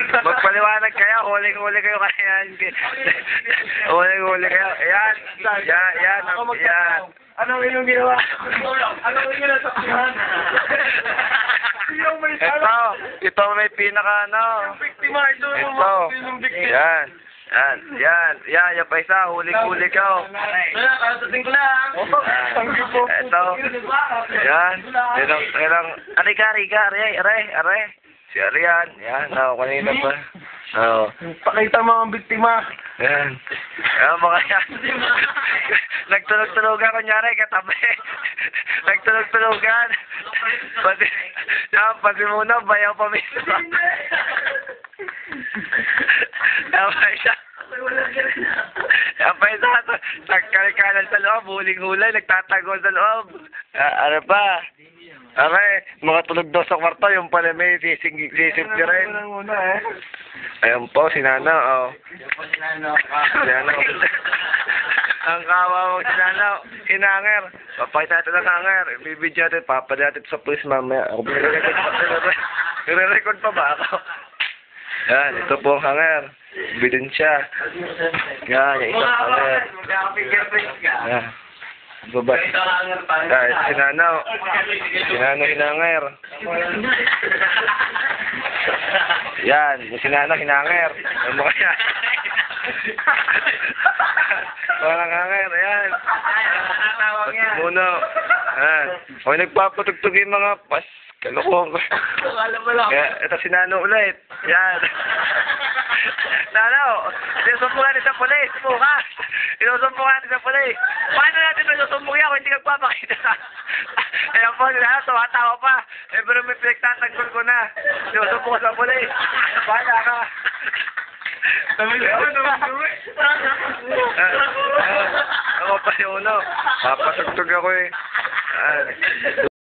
Magpaliwanag kayo, huling-huli kayo kaya yan. Huling-huli kayo. Ayan. Yan. Anong inyong ginawa? Anong inyong nasaksihan? Ito may pinaka ano. Biktima, ito. Yan, yung pa isa, huling-huli ka. Wala, karating ko lang. Ito. Yan. Aray. Si Arian. Yan, kanina pa. Pakita mo ang biktima. Yan. Ayan, mga yan. Nagtulog-tulogan, kunyari, katabi. Nagtulog-tulogan. Pati muna, bayaw pa mismo. Yan pa isa. Nagkalikalan sa loob, huling-hulay, nagtatago sa loob. Ano pa? Mga tulog daw sa kwarto, yung pala may sisip ka rin. Ayan po, si Nana, Ang kawawa si Nana, hinanger. Papakita natin ang hanger. Bibidyo natin, papadala natin sa police mamaya. Nire-record pa ba ako? Yan, ito po ang hanger. Bidin siya. Yan, yung isang hanger. Yan. Baba. Si Nana, hinanger. Yan, si Nana, hinanger. Ano mo kaya? Walang hanger, ayan. Muna. Ayan. O, nagpapatugtog yung mga kalokong. Kaya, ito si Nano ulit. Yan. Nano, sinusumpungan natin sa polis. Bukas. Sinusumpungan natin sa polis. Paano natin nasusumbong yan kung hindi nagpapakita? Ayan po, si Nano, tumatawa pa. Pero may pinagtatanggol ko na. Sinusumpungan sa polis. Paano ka? Ako pa si Uno. Papatugtog ako eh.